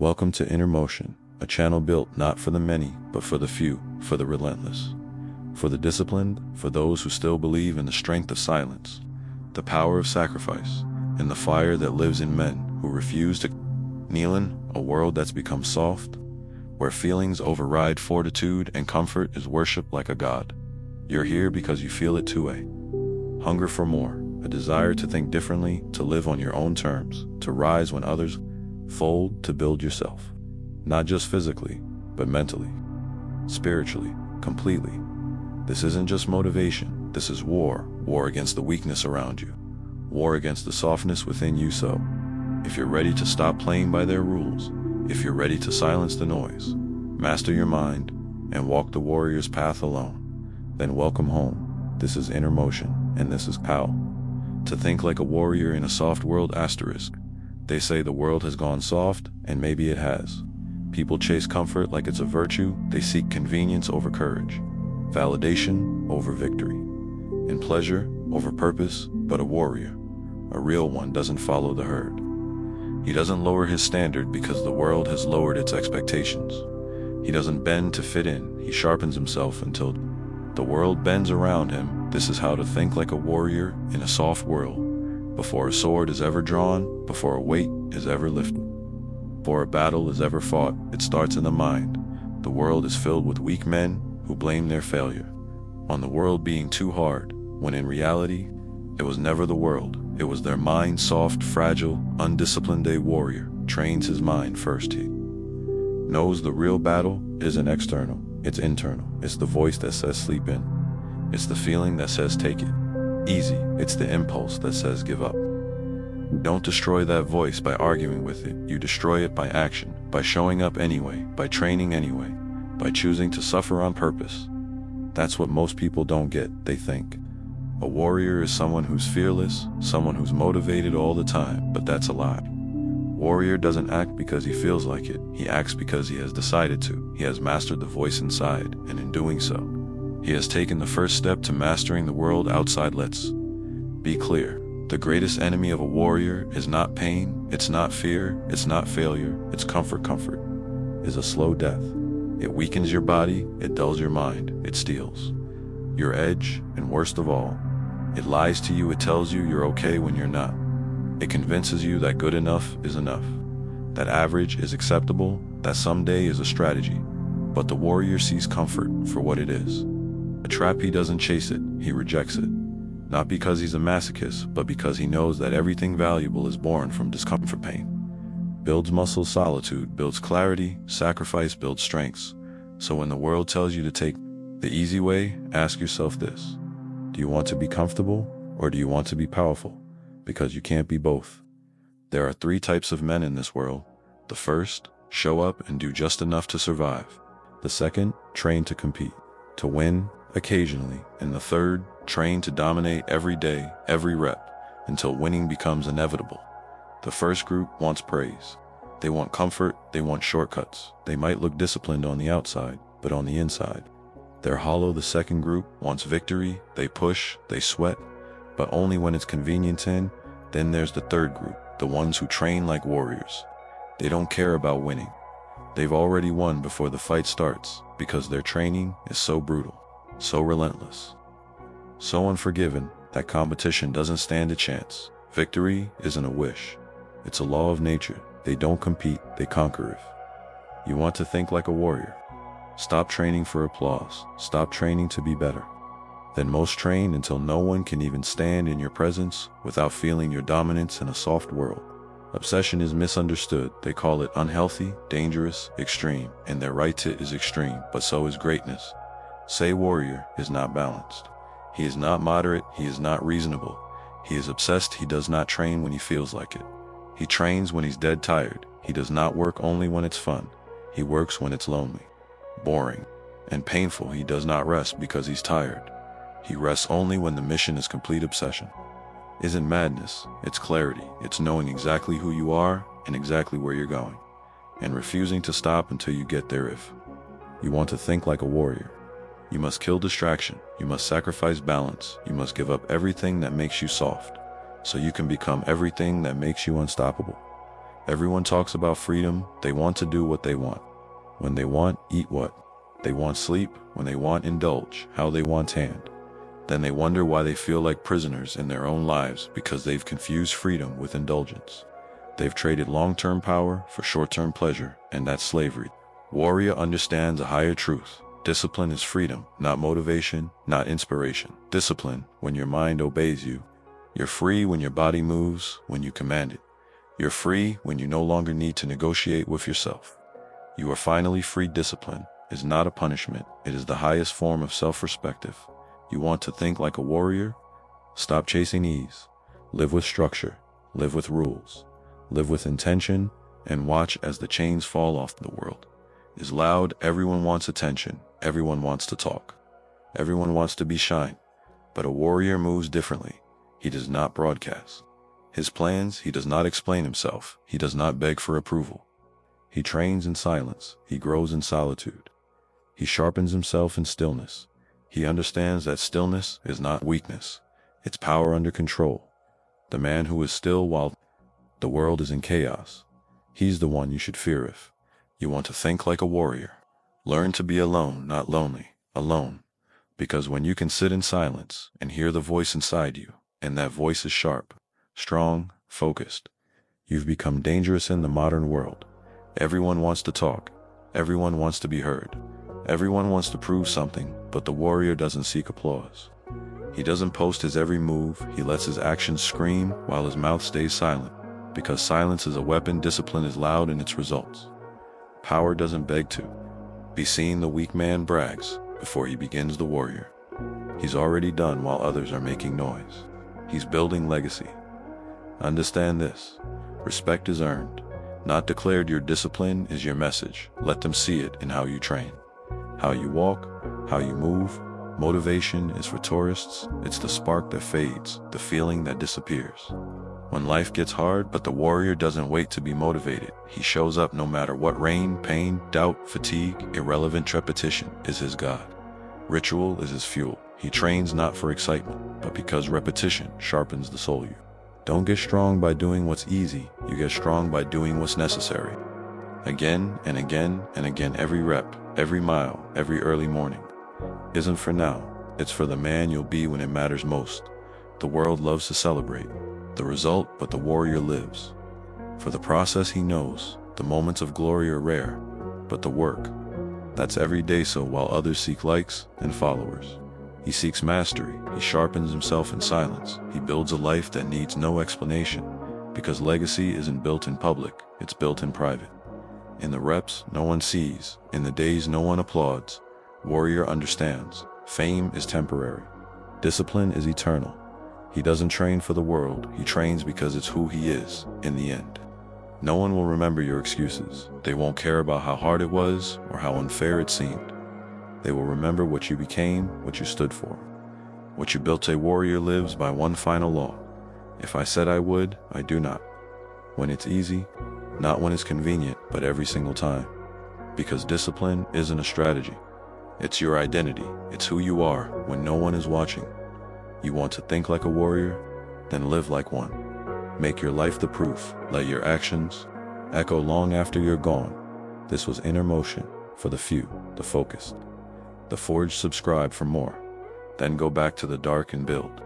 Welcome to Inner Motion, a channel built not for the many, but for the few, for the relentless, for the disciplined, for those who still believe in the strength of silence, the power of sacrifice, and the fire that lives in men who refuse to kneel in a world that's become soft, where feelings override fortitude and comfort is worshipped like a god. You're here because you feel it too, hunger for more, a desire to think differently, to live on your own terms, to rise when others fold, to build yourself. Not just physically, but mentally, spiritually, completely. This isn't just motivation, this is war. War against the weakness around you. War against the softness within you. So, if you're ready to stop playing by their rules, if you're ready to silence the noise, master your mind, and walk the warrior's path alone, then welcome home. This is Inner Motion, and this is how to think like a warrior in a soft world. Asterisk. They say the world has gone soft, and maybe it has. People chase comfort like it's a virtue. They seek convenience over courage, validation over victory, and pleasure over purpose. But a warrior, a real one, doesn't follow the herd. He doesn't lower his standard because the world has lowered its expectations. He doesn't bend to fit in. He sharpens himself until the world bends around him. This is how to think like a warrior in a soft world. Before a sword is ever drawn, before a weight is ever lifted, before a battle is ever fought, it starts in the mind. The world is filled with weak men who blame their failure on the world being too hard, when in reality, it was never the world. It was their mind. Soft, fragile, undisciplined. A warrior trains his mind first. He knows the real battle isn't external, it's internal. It's the voice that says sleep in. It's the feeling that says take it easy. It's the impulse that says give up. Don't destroy that voice by arguing with it. You destroy it by action, by showing up anyway, by training anyway, by choosing to suffer on purpose. That's what most people don't get. They think a warrior is someone who's fearless, someone who's motivated all the time, but that's a lie. Warrior doesn't act because he feels like it. He acts because he has decided to. He has mastered the voice inside, and in doing so, he has taken the first step to mastering the world outside. Let's be clear. The greatest enemy of a warrior is not pain, it's not fear, it's not failure, it's comfort. Comfort is a slow death. It weakens your body, it dulls your mind, it steals your edge, and worst of all, it lies to you. It tells you you're okay when you're not. It convinces you that good enough is enough, that average is acceptable, that someday is a strategy. But the warrior sees comfort for what it is. A trap. He doesn't chase it, he rejects it. Not because he's a masochist, but because he knows that everything valuable is born from discomfort. Pain builds muscle, solitude builds clarity, sacrifice builds strengths. So when the world tells you to take the easy way, ask yourself this: do you want to be comfortable, or do you want to be powerful? Because you can't be both. There are 3 types of men in this world. The first, show up and do just enough to survive. The second, train to compete, to win occasionally. And the third, train to dominate every day, every rep, until winning becomes inevitable. The first group wants praise. They want comfort, they want shortcuts. They might look disciplined on the outside, but on the inside, they're hollow. The second group wants victory. They push, they sweat, but only when it's convenient. And then there's the third group, the ones who train like warriors. They don't care about winning. They've already won before the fight starts, because their training is so brutal, so relentless, so unforgiving, that competition doesn't stand a chance. Victory isn't a wish, it's a law of nature. They don't compete, they conquer. If you want to think like a warrior, stop training for applause, stop training to be better than most. Train until no one can even stand in your presence without feeling your dominance in a soft world. Obsession is misunderstood. They call it unhealthy, dangerous, extreme, and they're right. It is extreme, but so is greatness. Say warrior is not balanced. He is not moderate, he is not reasonable. He is obsessed. He does not train when he feels like it. He trains when he's dead tired. He does not work only when it's fun. He works when it's lonely, boring, and painful. He does not rest because he's tired. He rests only when the mission is complete. Obsession isn't madness, it's clarity. It's knowing exactly who you are and exactly where you're going, and refusing to stop until you get there. If you want to think like a warrior, you must kill distraction, you must sacrifice balance, you must give up everything that makes you soft, so you can become everything that makes you unstoppable. Everyone talks about freedom. They want to do what they want. When they want, eat what they want, sleep. When they want, indulge how they want, hand. Then they wonder why they feel like prisoners in their own lives, because they've confused freedom with indulgence. They've traded long-term power for short-term pleasure, and that's slavery. Warrior understands a higher truth. Discipline is freedom, not motivation, not inspiration. Discipline, when your mind obeys you. You're free when your body moves, when you command it. You're free when you no longer need to negotiate with yourself. You are finally free. Discipline is not a punishment. It is the highest form of self-respect. You want to think like a warrior? Stop chasing ease. Live with structure. Live with rules. Live with intention, and watch as the chains fall off. The world is loud. Everyone wants attention. Everyone wants to talk. Everyone wants to be shine. But a warrior moves differently. He does not broadcast his plans. He does not explain himself. He does not beg for approval. He trains in silence. He grows in solitude. He sharpens himself in stillness. He understands that stillness is not weakness. It's power under control. The man who is still while the world is in chaos, he's the one you should fear. If you want to think like a warrior, learn to be alone, not lonely, alone. Because when you can sit in silence and hear the voice inside you, and that voice is sharp, strong, focused, you've become dangerous in the modern world. Everyone wants to talk. Everyone wants to be heard. Everyone wants to prove something, but the warrior doesn't seek applause. He doesn't post his every move. He lets his actions scream while his mouth stays silent. Because silence is a weapon. Discipline is loud in its results. Power doesn't beg to be seen. The weak man brags before he begins. The warrior, he's already done while others are making noise. He's building legacy. Understand this. Respect is earned, not declared. Your discipline is your message. Let them see it in how you train, how you walk, how you move. Motivation is for tourists. It's the spark that fades, the feeling that disappears when life gets hard. But the warrior doesn't wait to be motivated. He shows up no matter what. Rain, pain, doubt, fatigue, irrelevant repetition is his god. Ritual is his fuel. He trains not for excitement, but because repetition sharpens the soul. You don't get strong by doing what's easy. You get strong by doing what's necessary. Again and again and again. Every rep, every mile, every early morning isn't for now. It's for the man you'll be when it matters most. The world loves to celebrate the result, but the warrior lives for the process. He knows the moments of glory are rare, but the work, that's every day. So while others seek likes and followers, he seeks mastery. He sharpens himself in silence. He builds a life that needs no explanation, because legacy isn't built in public, it's built in private. In the reps no one sees, in the days no one applauds, warrior understands. Fame is temporary. Discipline is eternal. He doesn't train for the world. He trains because it's who he is in the end. No one will remember your excuses. They won't care about how hard it was or how unfair it seemed. They will remember what you became, what you stood for, what you built. A warrior lives by one final law. If I said I would, I do not. When it's easy, not when it's convenient, but every single time. Because discipline isn't a strategy. It's your identity. It's who you are when no one is watching. You want to think like a warrior? Then live like one. Make your life the proof. Let your actions echo long after you're gone. This was Inner Motion, for the few, the focused. The Forge. Subscribe for more. Then go back to the dark and build.